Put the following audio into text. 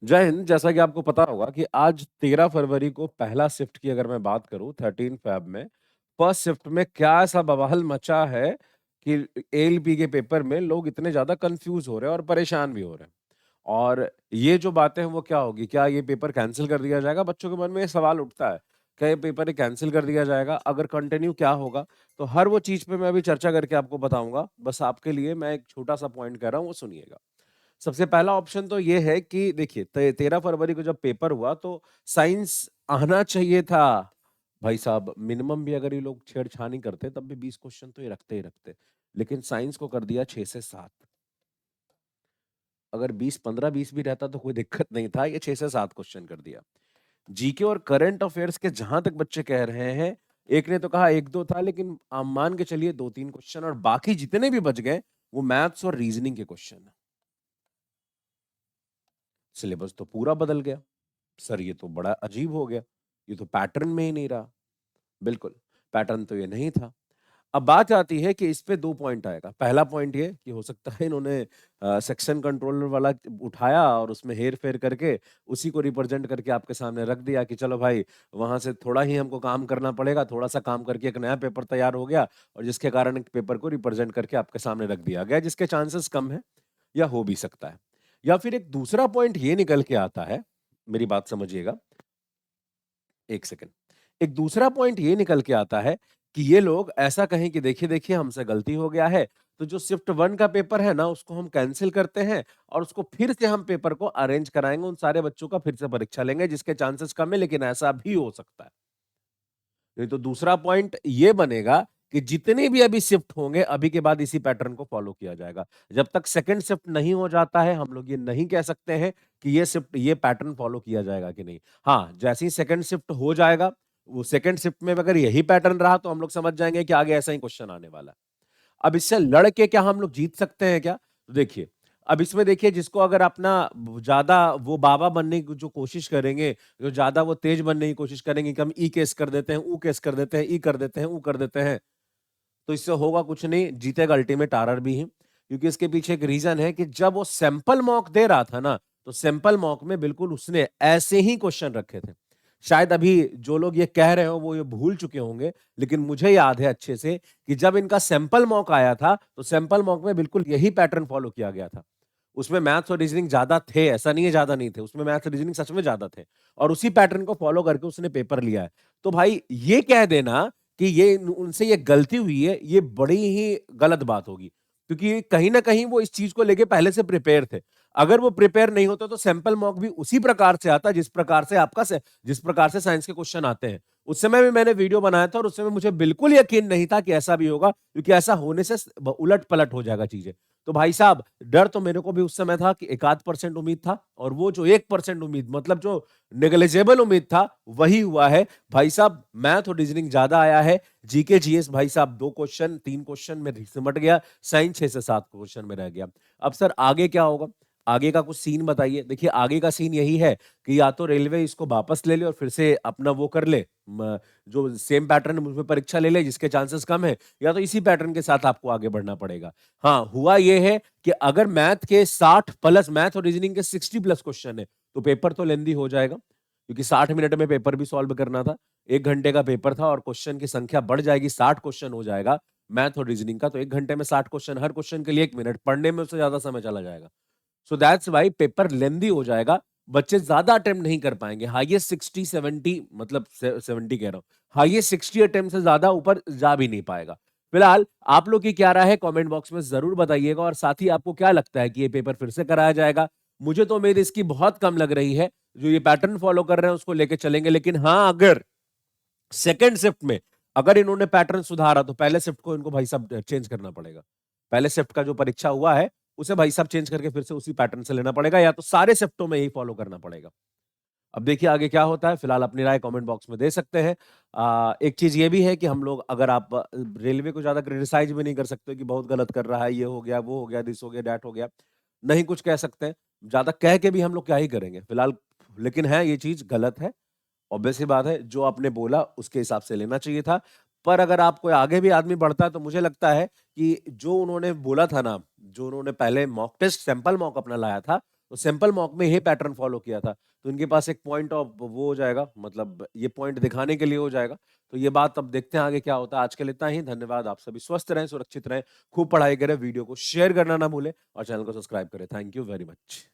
जय हिंद। जैसा कि आपको पता होगा कि आज 13 फरवरी को पहला शिफ्ट की अगर मैं बात करूं 13 फेब में फर्स्ट शिफ्ट में क्या ऐसा बवाल मचा है कि एएलपी के पेपर में लोग इतने ज्यादा कंफ्यूज हो रहे हैं और परेशान भी हो रहे हैं। और ये जो बातें हैं वो क्या होगी, क्या ये पेपर कैंसिल कर दिया जाएगा? बच्चों के मन में ये सवाल उठता है, क्या ये पेपर कैंसिल कर दिया जाएगा? अगर कंटिन्यू क्या होगा? तो हर वो चीज पे मैं अभी चर्चा करके आपको बताऊंगा। बस आपके लिए मैं एक छोटा सा पॉइंट कह रहा हूँ, वो सुनिएगा। सबसे पहला ऑप्शन तो ये है कि देखिए 13 फरवरी को जब पेपर हुआ तो साइंस आना चाहिए था। भाई साहब, मिनिमम भी अगर ये लोग छेड़छानी करते तब भी 20 क्वेश्चन तो ये रखते ही रखते। लेकिन साइंस को कर दिया 6 से 7। अगर 20 15 20 भी रहता तो कोई दिक्कत नहीं था, ये 6 से 7 क्वेश्चन कर दिया। जीके और करंट अफेयर्स के जहां तक बच्चे कह रहे हैं, एक ने तो कहा एक दो था, लेकिन आप मान के चलिए 2 3 क्वेश्चन, और बाकी जितने भी बच गए वो मैथ्स और रीजनिंग के क्वेश्चन है। सिलेबस तो पूरा बदल गया। सर ये तो बड़ा अजीब हो गया, ये तो पैटर्न में ही नहीं रहा। बिल्कुल, पैटर्न तो ये नहीं था। अब बात आती है कि इस पे 2 पॉइंट आएगा। पहला पॉइंट ये कि हो सकता है इन्होंने सेक्शन कंट्रोलर वाला उठाया और उसमें हेर-फेर करके उसी को रिप्रेजेंट करके आपके सामने रख दिया कि चलो भाई, वहाँ से थोड़ा ही हमको काम करना पड़ेगा, थोड़ा-सा काम करके एक नया पेपर तैयार हो गया, और जिसके कारण एक पेपर को रिप्रेजेंट करके आपके सामने रख दिया गया, जिसके चांसेस कम है या हो भी सकता है। या फिर एक दूसरा पॉइंट ये निकल के आता है, मेरी बात समझिएगा, 1 सेकंड। एक दूसरा पॉइंट ये निकल के आता है कि ये लोग ऐसा कहें कि देखिए हमसे गलती हो गया है, तो जो शिफ्ट 1 का पेपर है ना उसको हम कैंसल करते हैं और उसको फिर से हम पेपर को अरेंज कराएँगे, उन सारे बच्चों का फिर से परीक्षा लेंगे जिसके चांसेस कम है, लेकिन ऐसा भी हो सकता है। नहीं तो दूसरा पॉइंट ये बनेगा कि जितने भी अभी शिफ्ट होंगे, अभी के बाद इसी पैटर्न को फॉलो किया जाएगा। जब तक सेकंड शिफ्ट नहीं हो जाता है, हम लोग ये नहीं कह सकते हैं कि ये पैटर्न फॉलो किया जाएगा कि नहीं। हाँ, जैसे ही सेकंड शिफ्ट हो जाएगा, वो सेकंड शिफ्ट में अगर यही पैटर्न रहा तो हम लोग समझ जाएंगे कि आगे ऐसा ही क्वेश्चन आने वाला है। अब इससे लड़ के क्या हम लोग जीत सकते हैं क्या? तो देखिए, अब इसमें देखिए जिसको अगर अपना ज़्यादा वो बाबा बनने की जो कोशिश करेंगे, जो ज़्यादा वो तेज बनने की कोशिश करेंगे कि हम ई केस कर देते हैं, ऊ केस कर देते हैं, ई कर देते हैं, ऊ कर देते हैं, तो इससे होगा कुछ नहीं, जीतेगा अल्टीमेट आरआर भी ही। क्योंकि इसके पीछे एक रीज़न है कि जब वो सैंपल मॉक दे रहा था ना, तो सैंपल मॉक में बिल्कुल उसने ऐसे ही क्वेश्चन रखे थे। शायद अभी जो लोग ये कह रहे हो वो ये भूल चुके होंगे, लेकिन मुझे याद है अच्छे से कि जब इनका सैंपल मॉक आया था, तो सैंपल मॉक में बिल्कुल यही पैटर्न फॉलो किया गया था। उसमें मैथ्स और रीजनिंग ज्यादा थे, ऐसा नहीं है ज्यादा नहीं थे, उसमें मैथ्स और रीजनिंग सच में ज्यादा थे, और उसी पैटर्न को फॉलो करके उसने पेपर लिया है। तो भाई ये कह देना कि ये उनसे ये गलती हुई है, ये बड़ी ही गलत बात होगी, क्योंकि कहीं ना कहीं वो इस चीज को लेके पहले से प्रिपेयर थे। अगर वो प्रिपेयर नहीं होता तो सैंपल मॉक भी उसी प्रकार से आता जिस प्रकार से साइंस के क्वेश्चन आते हैं। उस समय भी मैंने वीडियो बनाया था और उस समय मुझे बिल्कुल यकीन नहीं था कि ऐसा भी होगा, क्योंकि ऐसा होने से उलट पलट हो जाएगा चीजें। तो भाई साहब, डर तो मेरे को भी उस समय था कि 1 आध% उम्मीद था, और वो जो 1% उम्मीद, मतलब जो नेग्लिजिबल उम्मीद था, वही हुआ है। भाई साहब, मैथ और रीजनिंग ज्यादा आया है। जीके जीएस भाई साहब 2 क्वेश्चन 3 क्वेश्चन में सिमट गया। साइंस 6 से 7 क्वेश्चन में रह गया। अब सर आगे क्या होगा? आगे का कुछ सीन बताइए। देखिए आगे का सीन यही है कि या तो रेलवे इसको वापस ले ले और फिर से अपना वो कर ले, जो सेम पैटर्न उसमें परीक्षा ले ले जिसके चांसेस कम है, या तो इसी पैटर्न के साथ आपको आगे बढ़ना पड़ेगा। हाँ, हुआ ये है कि अगर मैथ के 60 प्लस, मैथ और रीजनिंग के 60 प्लस क्वेश्चन है, तो पेपर तो लेंदी हो जाएगा, क्योंकि 60 मिनट में पेपर भी सॉल्व करना था। 1 घंटे का पेपर था और क्वेश्चन की संख्या बढ़ जाएगी, 60 क्वेश्चन हो जाएगा मैथ और रीजनिंग का, तो 1 घंटे में 60 क्वेश्चन, हर क्वेश्चन के लिए 1 मिनट, पढ़ने में उससे ज्यादा समय चला जाएगा। सो दैट्स वाई पेपर लेंदी हो जाएगा। बच्चे ज्यादा अटेम्प्ट नहीं कर पाएंगे, हाईएस्ट 60 70, मतलब 70 कह रहा हूँ, हाईएस्ट 60 अटेम्प्ट से ज्यादा ऊपर जा भी नहीं पाएगा। फिलहाल आप लोग की क्या राय है कमेंट बॉक्स में जरूर बताइएगा, और साथ ही आपको क्या लगता है कि ये पेपर फिर से कराया जाएगा? मुझे तो उम्मीद इसकी बहुत कम लग रही है। जो ये पैटर्न फॉलो कर रहे हैं उसको लेके चलेंगे, लेकिन हाँ, अगर सेकेंड शिफ्ट में अगर इन्होंने पैटर्न सुधारा तो पहले शिफ्ट को इनको भाई साहब चेंज करना पड़ेगा। पहले शिफ्ट का जो परीक्षा हुआ है उसे भाई साहब चेंज करके फिर से उसी पैटर्न से लेना पड़ेगा, या तो सारे शिफ्टों में यही फॉलो करना पड़ेगा। अब देखिए आगे क्या होता है। फिलहाल अपनी राय कमेंट बॉक्स में दे सकते हैं। एक चीज ये भी है कि हम लोग, अगर आप रेलवे को ज्यादा क्रिटिसाइज भी नहीं कर सकते कि बहुत गलत कर रहा है, ये हो गया, वो हो गया, दिस हो गया, डैट हो गया, नहीं कुछ कह सकते हैं। ज्यादा कह के भी हम लोग क्या ही करेंगे फिलहाल। लेकिन है, ये चीज गलत है, ऑब्वियस सी बात है। जो आपने बोला उसके हिसाब से लेना चाहिए था। पर अगर आप कोई आगे भी आदमी बढ़ता है तो मुझे लगता है कि जो उन्होंने बोला था ना, जो उन्होंने पहले मॉक टेस्ट सैंपल मॉक अपना लाया था, तो सिंपल मॉक में ये पैटर्न फॉलो किया था, तो इनके पास एक पॉइंट ऑफ वो हो जाएगा, मतलब ये पॉइंट दिखाने के लिए हो जाएगा। तो ये बात अब देखते हैं आगे क्या होता है। आज के लिए इतना ही, धन्यवाद। आप सभी स्वस्थ रहें, सुरक्षित रहें, खूब पढ़ाई करें, वीडियो को शेयर करना ना भूलें और चैनल को सब्सक्राइब करें। Thank you very much.